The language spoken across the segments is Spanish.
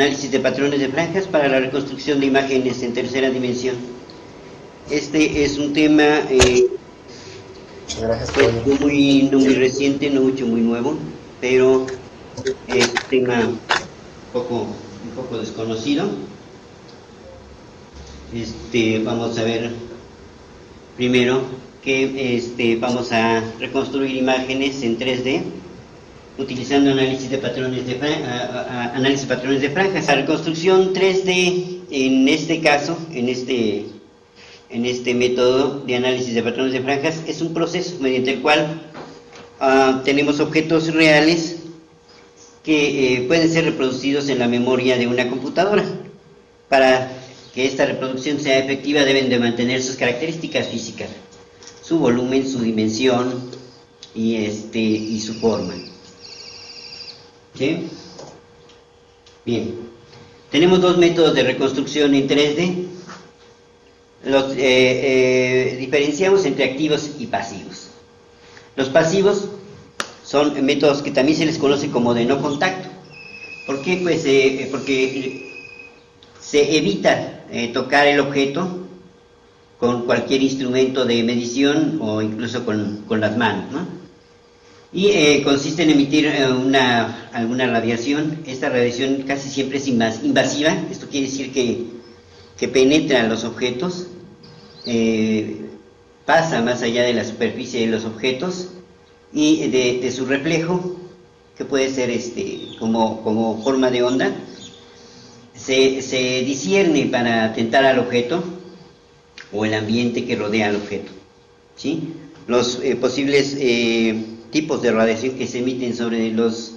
análisis de patrones de franjas para la reconstrucción de imágenes en tercera dimensión. Este es un tema Gracias, pues, Pablo. no muy reciente, no mucho muy nuevo, pero es un tema un poco desconocido. Vamos a ver primero que vamos a reconstruir imágenes en 3D utilizando análisis de patrones de franjas. La reconstrucción 3D en este caso, en este método de análisis de patrones de franjas, es un proceso mediante el cual tenemos objetos reales que pueden ser reproducidos en la memoria de una computadora. Para que esta reproducción sea efectiva deben de mantener sus características físicas, su volumen, su dimensión y su forma. ¿Sí? Bien. Tenemos dos métodos de reconstrucción en 3D. Los diferenciamos entre activos y pasivos. Los pasivos son métodos que también se les conoce como de no contacto. ¿Por qué? Pues porque se evita tocar el objeto con cualquier instrumento de medición o incluso con las manos, ¿no? Y consiste en emitir alguna radiación. Esta radiación casi siempre es invasiva. Esto quiere decir que penetra los objetos, pasa más allá de la superficie de los objetos y de su reflejo, que puede ser como forma de onda, se discierne para atentar al objeto o el ambiente que rodea al objeto, ¿sí? Los posibles tipos de radiación que se emiten sobre los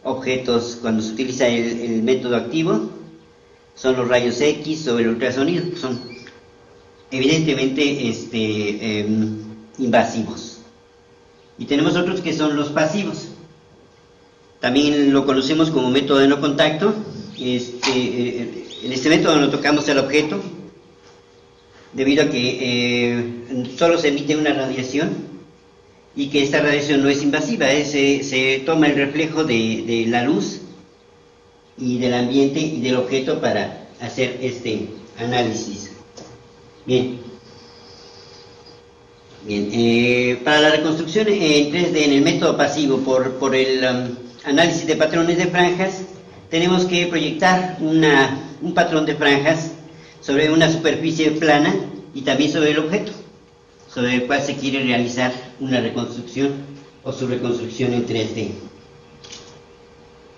objetos cuando se utiliza el método activo son los rayos X o el ultrasonido, son evidentemente invasivos. Y tenemos otros que son los pasivos. También lo conocemos como método de no contacto. En este método no tocamos el objeto debido a que solo se emite una radiación y que esta radiación no es invasiva, se toma el reflejo de la luz y del ambiente y del objeto para hacer este análisis. Bien, para la reconstrucción en 3D en el método pasivo por el análisis de patrones de franjas, tenemos que proyectar un patrón de franjas sobre una superficie plana y también sobre el objeto sobre el cual se quiere realizar una reconstrucción o su reconstrucción en 3D.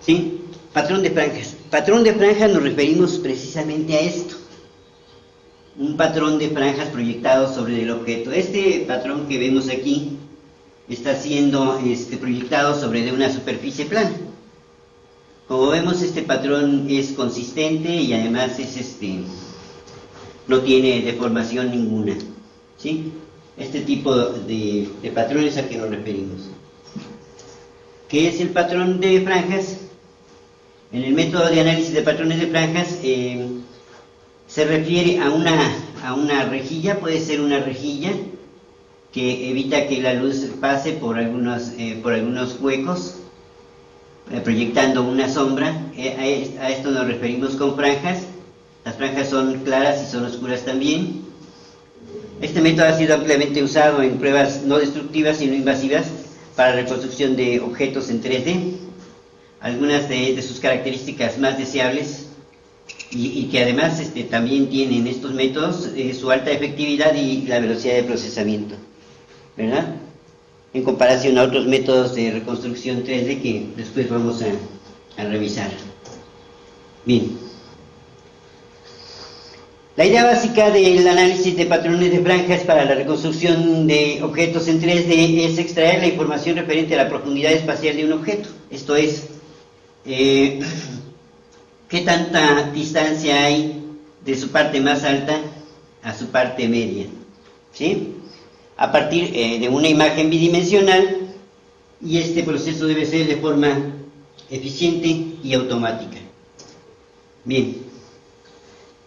¿Sí? Patrón de franjas. Patrón de franjas nos referimos precisamente a esto. Un patrón de franjas proyectado sobre el objeto. Este patrón que vemos aquí está siendo proyectado sobre una superficie plana. Como vemos, este patrón es consistente y además no tiene deformación ninguna, ¿sí? Este tipo de patrones a que nos referimos. ¿Qué es el patrón de franjas? En el método de análisis de patrones de franjas se refiere a una rejilla, puede ser una rejilla que evita que la luz pase por algunos huecos, proyectando una sombra. A esto nos referimos con franjas. Las franjas son claras y son oscuras también. Este método ha sido ampliamente usado en pruebas no destructivas sino invasivas para reconstrucción de objetos en 3D. Algunas de sus características más deseables y que además también tienen estos métodos su alta efectividad y la velocidad de procesamiento, ¿verdad? En comparación a otros métodos de reconstrucción 3D que después vamos a revisar. Bien. La idea básica del análisis de patrones de franjas para la reconstrucción de objetos en 3D es extraer la información referente a la profundidad espacial de un objeto. Esto es, qué tanta distancia hay de su parte más alta a su parte media, ¿sí? A partir de una imagen bidimensional, y este proceso debe ser de forma eficiente y automática. Bien.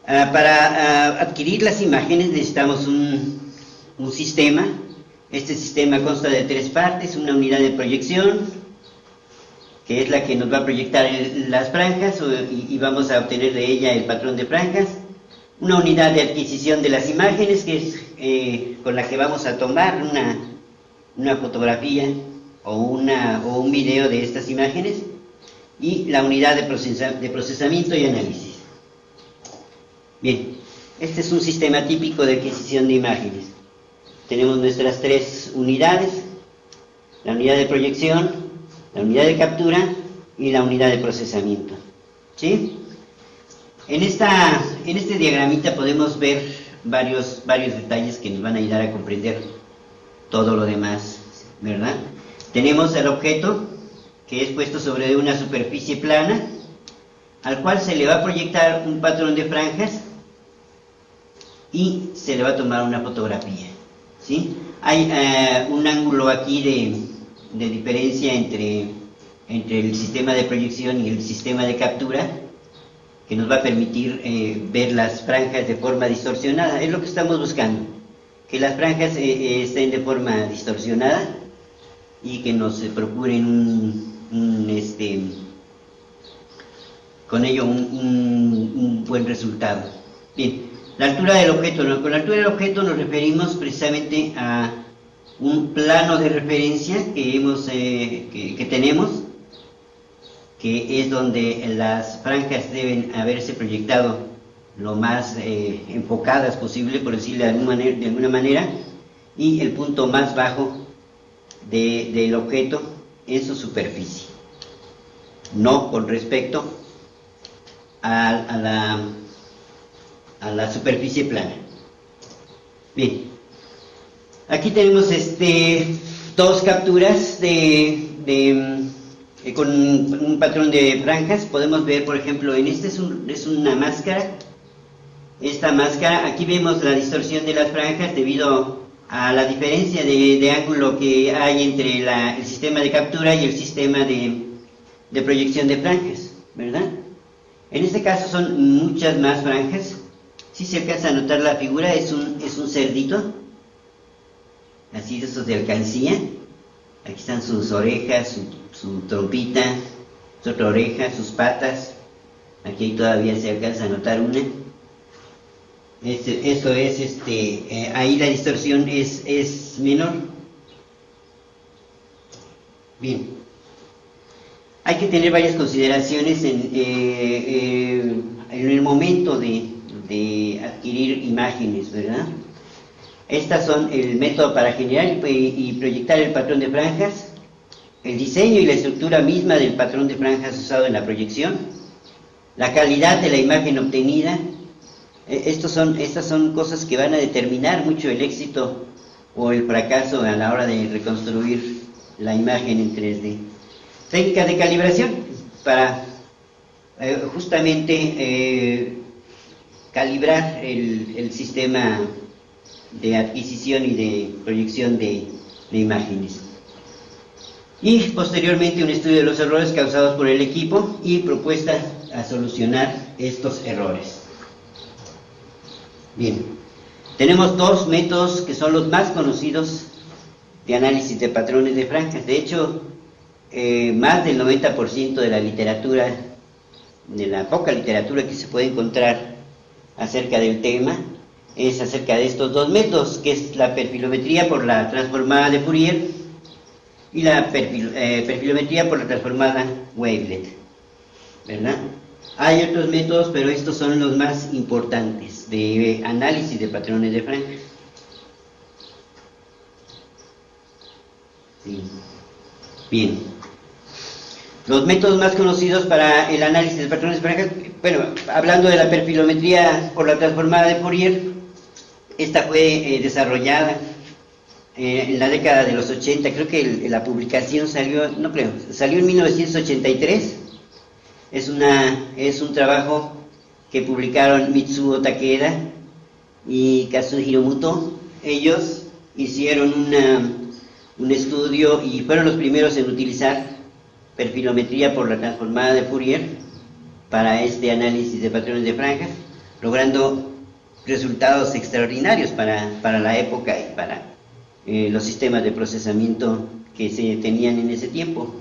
Para adquirir las imágenes necesitamos un sistema. Este sistema consta de 3 partes: una unidad de proyección, que es la que nos va a proyectar las franjas y vamos a obtener de ella el patrón de franjas. Una unidad de adquisición de las imágenes, que es con la que vamos a tomar una fotografía o un video de estas imágenes, y la unidad de procesamiento y análisis. Bien, este es un sistema típico de adquisición de imágenes. Tenemos nuestras tres unidades: la unidad de proyección, la unidad de captura y la unidad de procesamiento. ¿Sí? En este diagramita podemos ver varios detalles que nos van a ayudar a comprender todo lo demás, ¿verdad? Tenemos el objeto, que es puesto sobre una superficie plana, al cual se le va a proyectar un patrón de franjas y se le va a tomar una fotografía, ¿sí? Hay un ángulo aquí de diferencia entre el sistema de proyección y el sistema de captura, que nos va a permitir ver las franjas de forma distorsionada. Es lo que estamos buscando, que las franjas estén de forma distorsionada y que nos procuren con ello un buen resultado. Bien, la altura del objeto. Con la altura del objeto nos referimos precisamente a un plano de referencia que tenemos, que es donde las franjas deben haberse proyectado lo más enfocadas posible, por decirlo de alguna manera, y el punto más bajo del objeto en su superficie, no con respecto a la superficie plana. Bien, aquí tenemos dos capturas con un patrón de franjas. Podemos ver, por ejemplo, en es una máscara. Esta máscara, aquí vemos la distorsión de las franjas debido a la diferencia de ángulo que hay entre el sistema de captura y el sistema de proyección de franjas, ¿verdad? En este caso son muchas más franjas. Si se alcanza a notar la figura, es un cerdito, así de esos de alcancía. Aquí están sus orejas, su trompita, su otra oreja, sus patas. Aquí todavía se alcanza a notar una. Eso es, ahí la distorsión es menor. Bien. Hay que tener varias consideraciones en el momento de adquirir imágenes, ¿verdad? Estas son el método para generar y proyectar el patrón de franjas, el diseño y la estructura misma del patrón de franjas usado en la proyección, la calidad de la imagen obtenida. Estas son cosas que van a determinar mucho el éxito o el fracaso a la hora de reconstruir la imagen en 3D. Técnicas de calibración para justamente calibrar el sistema de adquisición y de proyección de imágenes. Y posteriormente un estudio de los errores causados por el equipo y propuestas a solucionar estos errores. Bien, tenemos dos métodos que son los más conocidos de análisis de patrones de franjas. De hecho, más del 90% de la literatura, de la poca literatura que se puede encontrar acerca del tema, es acerca de estos dos métodos, que es la perfilometría por la transformada de Fourier y la perfilometría por la transformada Wavelet, ¿verdad? Hay otros métodos, pero estos son los más importantes de análisis de patrones de franjas. Sí. Bien. Los métodos más conocidos para el análisis de patrones de franjas, bueno, hablando de la perfilometría por la transformada de Fourier, esta fue desarrollada en la década de los 80, creo que la publicación salió en 1983. Es un trabajo que publicaron Mitsuo Takeda y Kazuhiro Muto. Ellos hicieron un estudio y fueron los primeros en utilizar perfilometría por la transformada de Fourier para este análisis de patrones de franjas, logrando resultados extraordinarios para la época y para los sistemas de procesamiento que se tenían en ese tiempo.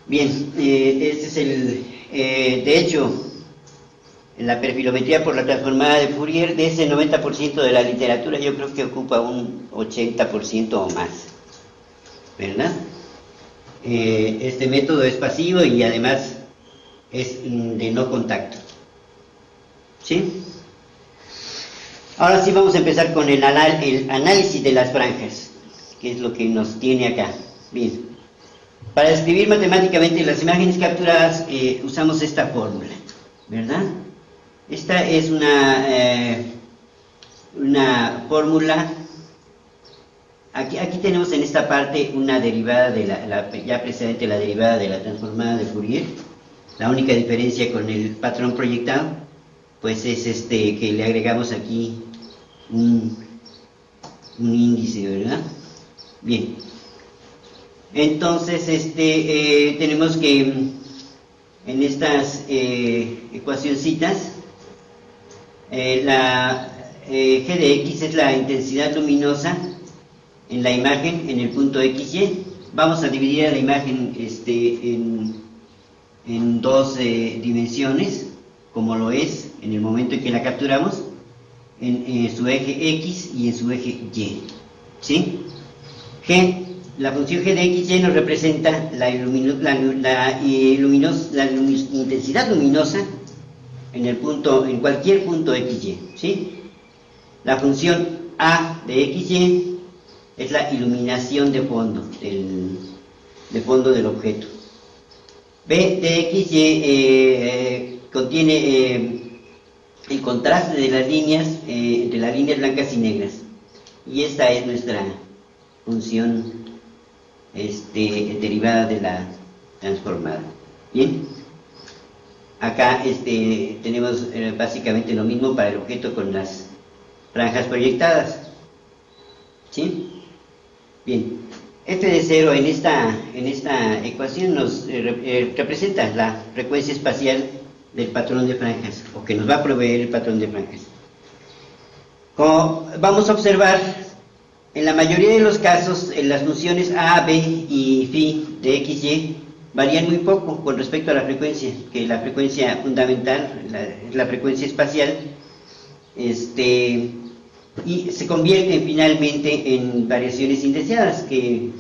Bien, este es de hecho, en la perfilometría por la transformada de Fourier, de ese 90% de la literatura, yo creo que ocupa un 80% o más, ¿verdad? Este método es pasivo y además es de no contacto. ¿Sí? Ahora sí vamos a empezar con el análisis de las franjas, que es lo que nos tiene acá. Bien. Para describir matemáticamente las imágenes capturadas usamos esta fórmula, ¿verdad? Esta es una fórmula. Aquí tenemos en esta parte una derivada de ya precedente la derivada de la transformada de Fourier. La única diferencia con el patrón proyectado, pues es que le agregamos aquí un índice, ¿verdad? Bien. Entonces, tenemos que en estas ecuacioncitas, la G de X es la intensidad luminosa en la imagen en el punto XY. Vamos a dividir a la imagen en dos dimensiones, como lo es en el momento en que la capturamos, en su eje X y en su eje Y. ¿Sí? La función G de XY nos representa la intensidad luminosa en cualquier punto XY. ¿Sí? La función A de XY es la iluminación de fondo, de fondo del objeto. B de XY contiene el contraste de las líneas, entre las líneas blancas y negras. Y esta es nuestra función derivada de la transformada. Bien. Acá tenemos básicamente lo mismo para el objeto con las franjas proyectadas. ¿Sí? Bien. F de 0 en esta ecuación nos representa la frecuencia espacial del patrón de franjas, o que nos va a proveer el patrón de franjas. Como vamos a observar, en la mayoría de los casos, las funciones A, B y phi de XY varían muy poco con respecto a la frecuencia, que la frecuencia fundamental, la frecuencia espacial, y se convierten finalmente en variaciones indeseadas que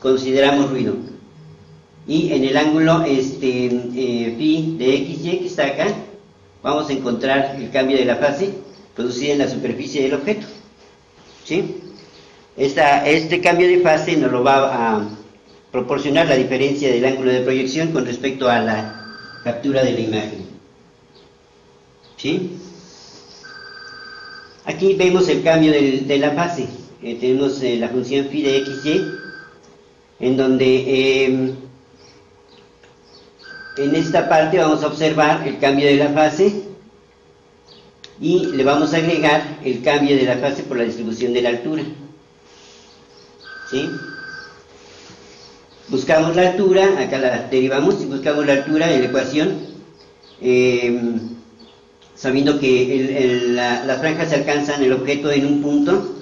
consideramos ruido. Y en el ángulo phi de XY, que está acá, vamos a encontrar el cambio de la fase producida en la superficie del objeto. ¿Sí? Este cambio de fase nos lo va a proporcionar la diferencia del ángulo de proyección con respecto a la captura de la imagen. ¿Sí? Aquí vemos el cambio de la fase. Tenemos la función phi de XY, en donde en esta parte vamos a observar el cambio de la fase y le vamos a agregar el cambio de la fase por la distribución de la altura. ¿Sí? Buscamos la altura, acá la derivamos y buscamos la altura de la ecuación, sabiendo que las franjas se alcanzan el objeto en un punto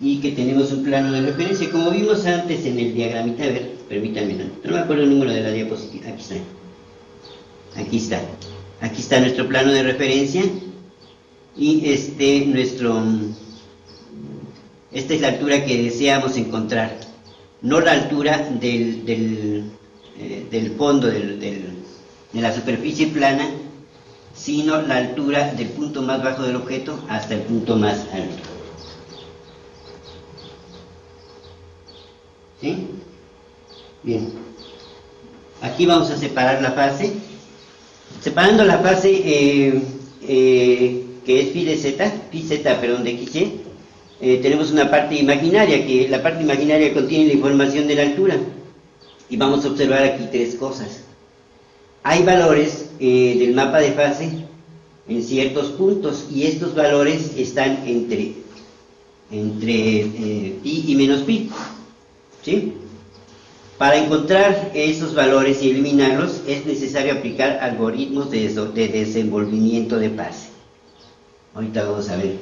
y que tenemos un plano de referencia, como vimos antes en el diagramita. A ver, permítanme, no me acuerdo el número de la diapositiva. Aquí está nuestro plano de referencia, y esta es la altura que deseamos encontrar, no la altura del fondo de la superficie plana, sino la altura del punto más bajo del objeto hasta el punto más alto. ¿Sí? Bien. Aquí vamos a separar la fase. Separando la fase que es phi z de XY, tenemos una parte imaginaria, que la parte imaginaria contiene la información de la altura. Y vamos a observar aquí tres cosas. Hay valores del mapa de fase en ciertos puntos, y estos valores están entre pi y menos pi. ¿Sí? Para encontrar esos valores y eliminarlos es necesario aplicar algoritmos de desenvolvimiento de fase. Ahorita vamos a ver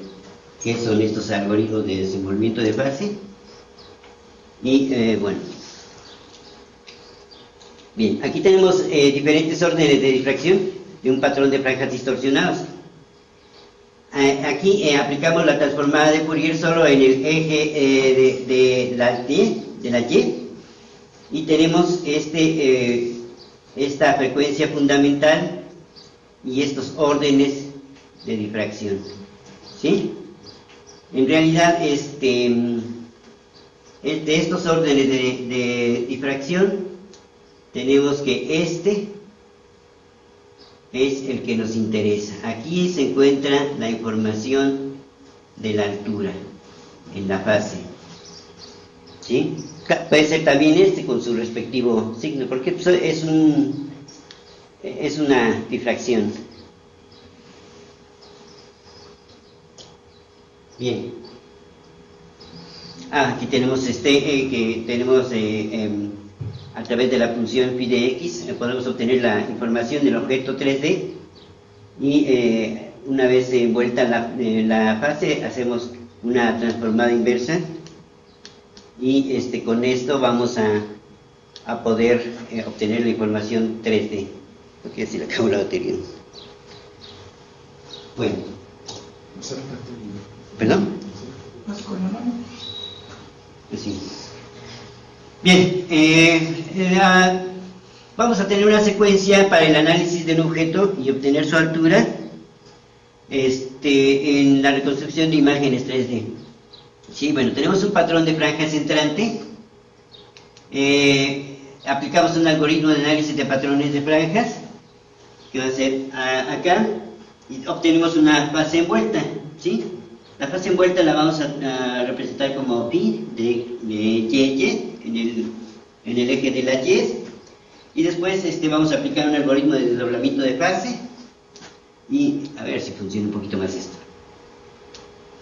qué son estos algoritmos de desenvolvimiento de fase. Y bueno, Bien, aquí tenemos diferentes órdenes de difracción de un patrón de franjas distorsionados. Aquí aplicamos la transformada de Fourier solo en el eje de la Y, y tenemos esta frecuencia fundamental y estos órdenes de difracción, ¿sí? En realidad, de estos órdenes de difracción, tenemos que este es el que nos interesa. Aquí se encuentra la información de la altura en la fase, ¿sí? Puede ser también con su respectivo signo, porque pues, es una difracción. Bien. Aquí tenemos que tenemos a través de la función phi de x podemos obtener la información del objeto 3D y una vez envuelta la fase hacemos una transformada inversa y con esto vamos a poder obtener la información 3D. Porque ya se le acabó la batería. Bueno. ¿Perdón? Sí. Bien, vamos a tener una secuencia para el análisis de un objeto y obtener su altura en la reconstrucción de imágenes 3D. Sí, bueno, tenemos un patrón de franjas entrante, aplicamos un algoritmo de análisis de patrones de franjas, que va a ser acá, y obtenemos una fase envuelta, ¿sí? La fase envuelta la vamos a representar como pi de y en el eje de la y después vamos a aplicar un algoritmo de desdoblamiento de fase y a ver si funciona un poquito más esto.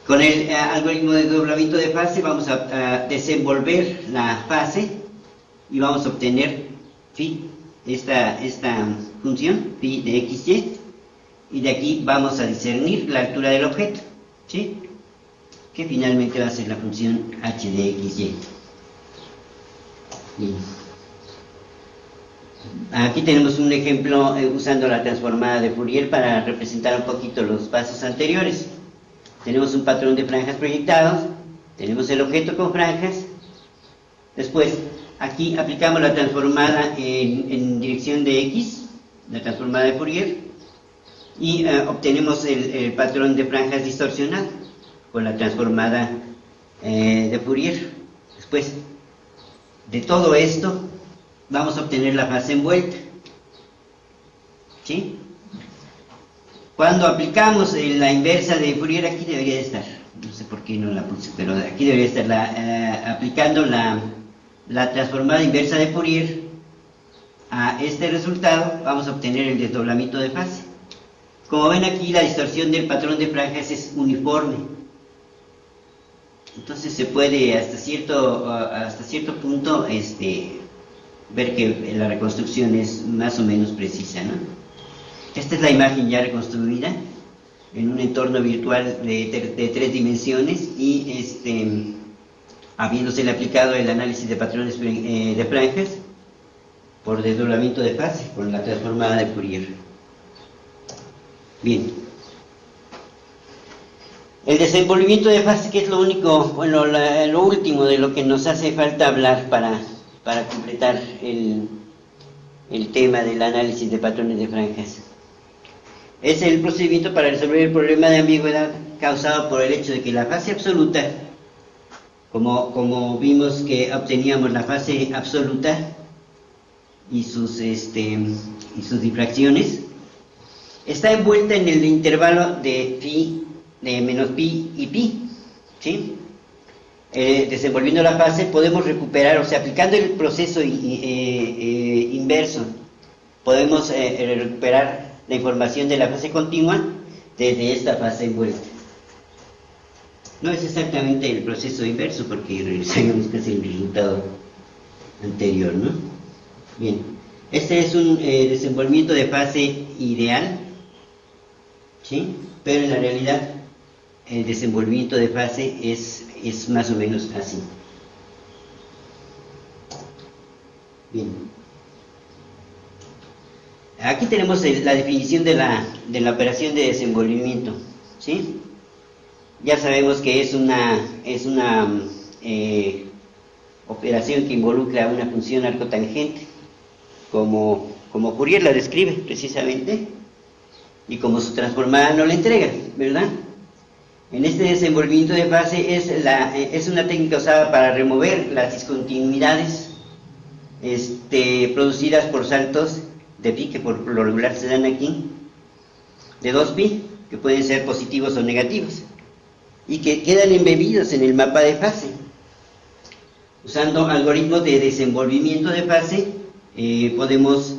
Con el algoritmo de desdoblamiento de fase vamos a desenvolver la fase y vamos a obtener phi, esta función phi de xy, y de aquí vamos a discernir la altura del objeto, ¿sí? Que finalmente va a ser la función h de xy. Bien. Aquí tenemos un ejemplo usando la transformada de Fourier para representar un poquito los pasos anteriores. Tenemos un patrón de franjas proyectados, tenemos el objeto con franjas, después aquí aplicamos la transformada en dirección de x, la transformada de Fourier, y obtenemos el patrón de franjas distorsionado con la transformada de Fourier. Después de todo esto vamos a obtener la fase envuelta, ¿sí? Cuando aplicamos la inversa de Fourier, aquí debería de estar, no sé por qué no la puse, pero aquí debería estar aplicando la transformada inversa de Fourier a este resultado, vamos a obtener el desdoblamiento de fase. Como ven aquí, la distorsión del patrón de franjas es uniforme, entonces se puede hasta cierto punto ver que la reconstrucción es más o menos precisa, ¿no? Esta es la imagen ya reconstruida en un entorno virtual de 3 dimensiones y habiéndosele aplicado el análisis de patrones de franjas por desdoblamiento de fase con la transformada de Fourier. Bien. El desenvolvimiento de fase, que es lo único, bueno, lo último de lo que nos hace falta hablar para completar el tema del análisis de patrones de franjas. Es el procedimiento para resolver el problema de ambigüedad causado por el hecho de que la fase absoluta, como vimos que obteníamos la fase absoluta y sus difracciones, está envuelta en el intervalo de phi, de menos pi y pi, ¿sí? Desenvolviendo la fase podemos recuperar, o sea, aplicando el proceso inverso, podemos recuperar la información de la fase continua desde esta fase envuelta. No es exactamente el proceso inverso porque regresamos casi el resultado anterior, ¿no? Bien, este es un desenvolvimiento de fase ideal, ¿sí? Pero en la realidad el desenvolvimiento de fase es más o menos así. Bien. Aquí tenemos la definición de la operación de desenvolvimiento, ¿sí? Ya sabemos que es una operación que involucra una función arcotangente, como Fourier la describe precisamente, y como su transformada no la entrega, ¿verdad? En este desenvolvimiento de fase es una técnica usada para remover las discontinuidades producidas por saltos de pi, que por lo regular se dan aquí, de 2pi, que pueden ser positivos o negativos, y que quedan embebidos en el mapa de fase. Usando algoritmos de desenvolvimiento de fase, podemos,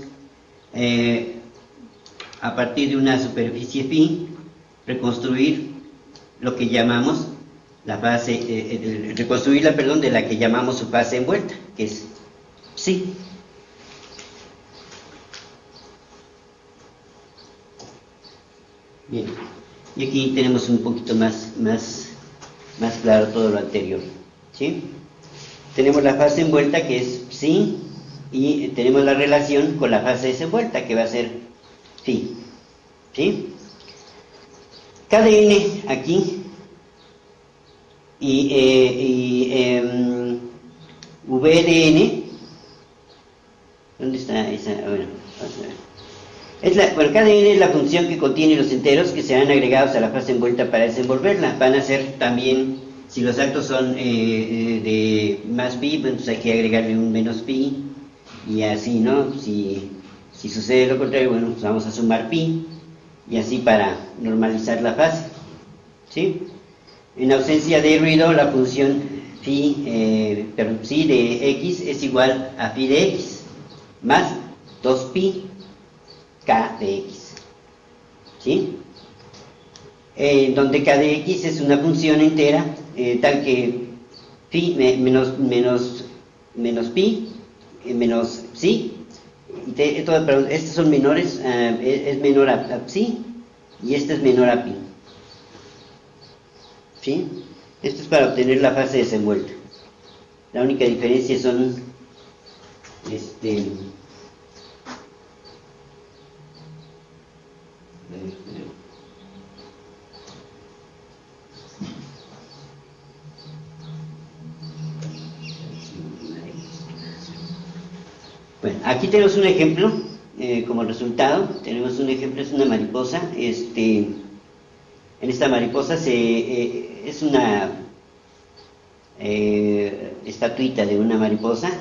a partir de una superficie phi, reconstruir lo que llamamos la fase, reconstruirla, perdón, de la que llamamos su fase envuelta, que es psi. Bien, y aquí tenemos un poquito más claro todo lo anterior, ¿sí? Tenemos la fase envuelta, que es psi, y tenemos la relación con la fase desenvuelta, que va a ser phi, ¿sí? KdN aquí y VdN, ¿dónde está esa? Bueno, vamos a ver. KdN es la función que contiene los enteros que serán agregados a la fase envuelta para desenvolverla. Van a ser también, si los actos son de más pi, pues entonces hay que agregarle un menos pi, y así, ¿no? Si sucede lo contrario, bueno, pues vamos a sumar pi, y así para normalizar la fase, ¿sí? En ausencia de ruido, la función phi de x es igual a phi de x más 2pi k de x, ¿sí? Donde k de x es una función entera, tal que phi menos pi menos psi, perdón, estos son menores, es menor a psi, y este es menor a pi, ¿sí? Esto es para obtener la fase desenvuelta. La única diferencia son bueno, aquí tenemos un ejemplo como resultado. Tenemos un ejemplo, es una mariposa. En esta mariposa es una estatuita de una mariposa.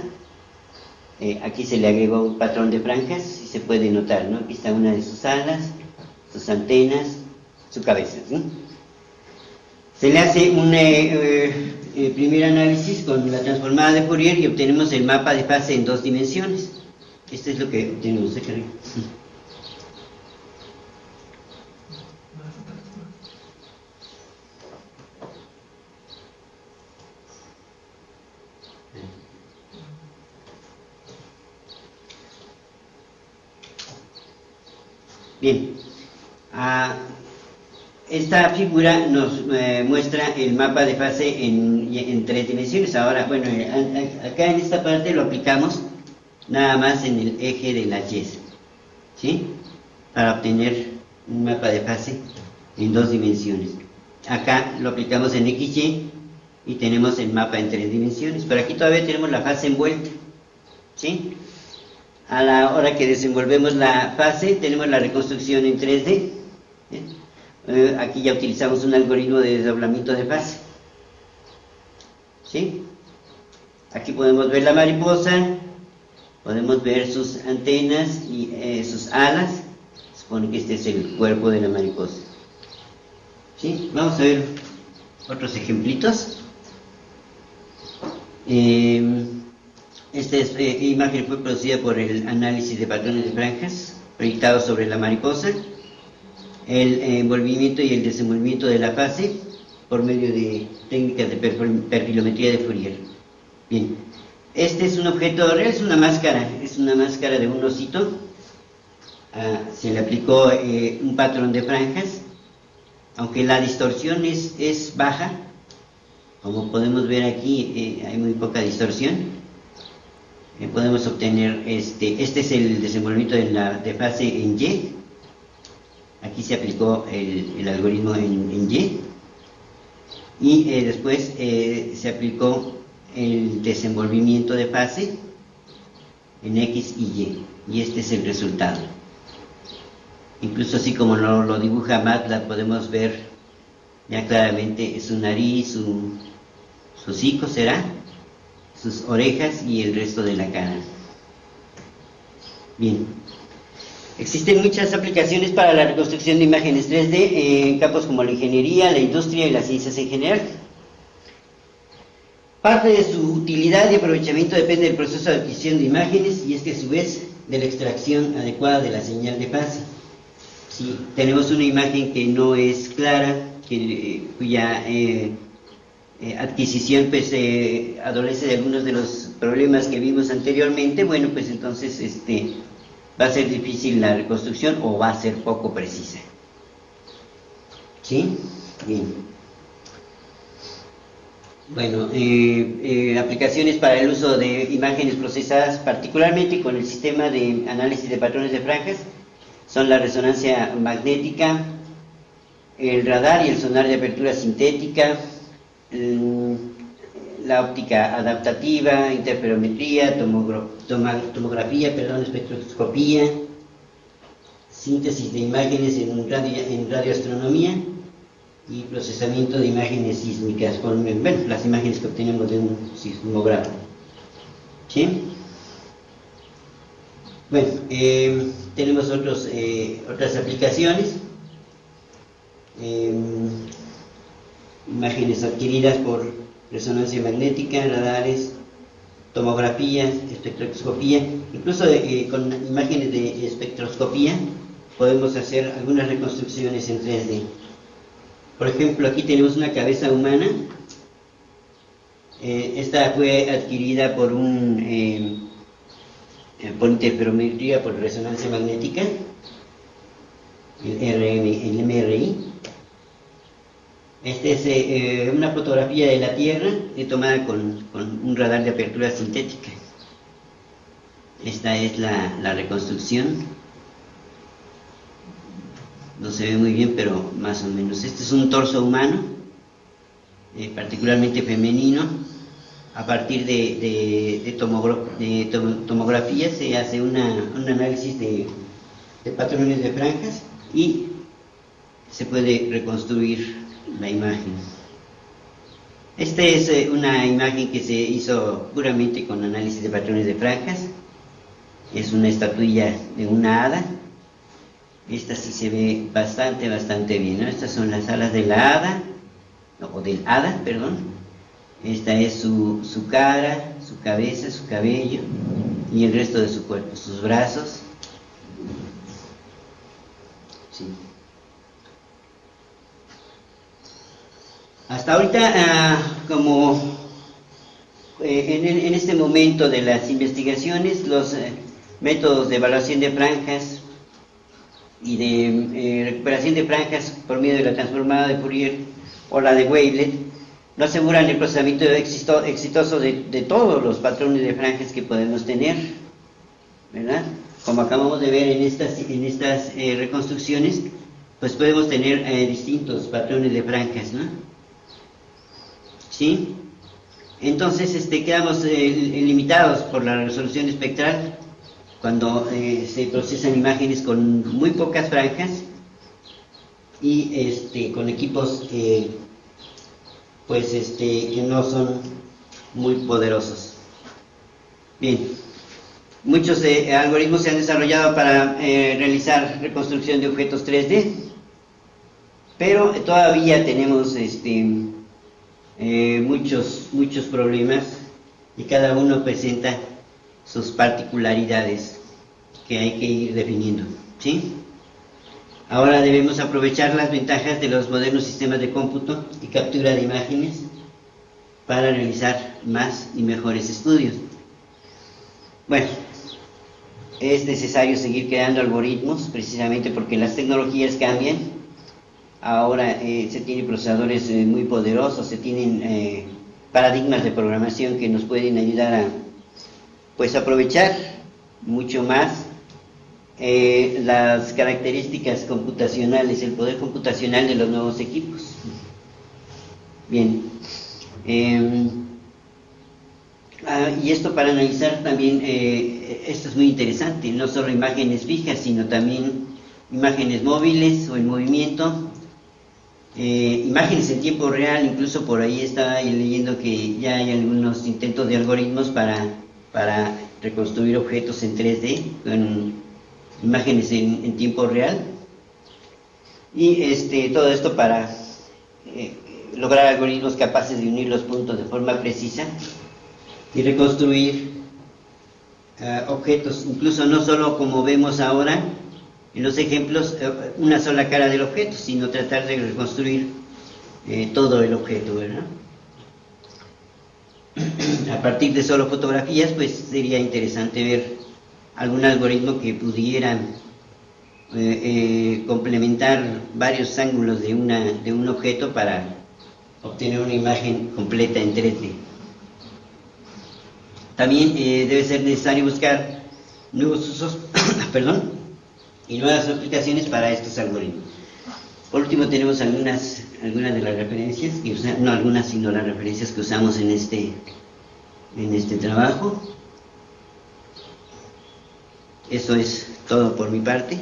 Aquí se le agregó un patrón de franjas y se puede notar, ¿no? Aquí está una de sus alas, sus antenas, su cabeza, ¿sí? Se le hace un primer análisis con la transformada de Fourier y obtenemos el mapa de fase en 2 dimensiones. Esto es lo que obtenemos aquí arriba. Bien, esta figura nos muestra el mapa de fase en 3 dimensiones. Ahora, bueno, acá en esta parte lo aplicamos nada más en el eje de las Y, ¿sí? Para obtener un mapa de fase en 2 dimensiones. Acá lo aplicamos en XY y tenemos el mapa en 3 dimensiones, pero aquí todavía tenemos la fase envuelta, ¿sí? A la hora que desenvolvemos la fase, tenemos la reconstrucción en 3D. Aquí ya utilizamos un algoritmo de desdoblamiento de fase, ¿sí? Aquí podemos ver la mariposa, podemos ver sus antenas y sus alas. Se supone que este es el cuerpo de la mariposa, ¿sí? Vamos a ver otros ejemplitos. Esta imagen fue producida por el análisis de patrones de franjas proyectados sobre la mariposa, el envolvimiento y el desenvolvimiento de la fase por medio de técnicas de perfilometría de Fourier. Bien, este es un objeto real, es una máscara de un osito. Se le aplicó un patrón de franjas, aunque la distorsión es baja. Como podemos ver aquí, hay muy poca distorsión. podemos obtener, este es el desenvolvimiento de fase en Y. Aquí se aplicó el algoritmo en Y, y después se aplicó el desenvolvimiento de fase en X y Y este es el resultado. Incluso así como lo dibuja MATLAB, podemos ver ya claramente su nariz, su hocico será, sus orejas y el resto de la cara. Bien. Existen muchas aplicaciones para la reconstrucción de imágenes 3D en campos como la ingeniería, la industria y las ciencias en general. Parte de su utilidad y aprovechamiento depende del proceso de adquisición de imágenes y es que a su vez de la extracción adecuada de la señal de fase. Si tenemos una imagen que no es clara, cuya adquisición pues adolece de algunos de los problemas que vimos anteriormente, bueno, pues entonces va a ser difícil la reconstrucción o va a ser poco precisa. ¿Sí? Bien. Bueno, aplicaciones para el uso de imágenes procesadas, particularmente con el sistema de análisis de patrones de franjas, son la resonancia magnética, el radar y el sonar de apertura sintética, la óptica adaptativa, interferometría, tomografía, espectroscopía, síntesis de imágenes en radioastronomía y procesamiento de imágenes sísmicas con las imágenes que obtenemos de un sismógrafo. ¿Sí? Bueno, tenemos otras aplicaciones. Imágenes adquiridas por resonancia magnética, radares, tomografía, espectroscopía, incluso con imágenes de espectroscopía podemos hacer algunas reconstrucciones en 3D. Por ejemplo, aquí tenemos una cabeza humana. Esta fue adquirida por interferometría, por resonancia magnética, el MRI. Esta es una fotografía de la Tierra tomada con un radar de apertura sintética. Esta es la reconstrucción. No se ve muy bien, pero más o menos. Este es un torso humano, particularmente femenino. A partir de tomografía se hace un análisis de patrones de franjas y se puede reconstruir la imagen. Esta es una imagen que se hizo puramente con análisis de patrones de franjas. Es una estatuilla de una hada. Esta sí se ve bastante bien, ¿no? Estas son las alas de la hada, o del hada, perdón. Esta es su cara, su cabeza, su cabello y el resto de su cuerpo, sus brazos. Sí. Hasta ahorita, como en este momento de las investigaciones, los métodos de evaluación de franjas y de recuperación de franjas por medio de la transformada de Fourier o la de Wavelet no aseguran el procesamiento exitoso de todos los patrones de franjas que podemos tener, ¿verdad? Como acabamos de ver en estas reconstrucciones, pues podemos tener distintos patrones de franjas, ¿no? ¿Sí? Entonces quedamos limitados por la resolución espectral cuando se procesan imágenes con muy pocas franjas y con equipos que no son muy poderosos. Bien, muchos algoritmos se han desarrollado para realizar reconstrucción de objetos 3D, pero todavía tenemos muchos problemas y cada uno presenta sus particularidades que hay que ir definiendo, ¿sí? Ahora debemos aprovechar las ventajas de los modernos sistemas de cómputo y captura de imágenes para realizar más y mejores estudios. Bueno, es necesario seguir creando algoritmos precisamente porque las tecnologías cambian. Ahora se tienen procesadores muy poderosos, se tienen paradigmas de programación que nos pueden ayudar pues aprovechar mucho más las características computacionales, el poder computacional de los nuevos equipos. Bien, y esto para analizar también, esto es muy interesante, no solo imágenes fijas, sino también imágenes móviles o en movimiento, imágenes en tiempo real. Incluso por ahí estaba leyendo que ya hay algunos intentos de algoritmos para reconstruir objetos en 3D con imágenes en tiempo real, y todo esto para lograr algoritmos capaces de unir los puntos de forma precisa y reconstruir objetos, incluso no solo como vemos ahora en los ejemplos, una sola cara del objeto, sino tratar de reconstruir todo el objeto, ¿verdad? A partir de solo fotografías, pues sería interesante ver algún algoritmo que pudiera complementar varios ángulos de un objeto para obtener una imagen completa en 3D. También debe ser necesario buscar nuevos usos y nuevas aplicaciones para estos algoritmos. Por último, tenemos algunas de las referencias que no algunas, sino las referencias que usamos en este trabajo. Eso es todo por mi parte.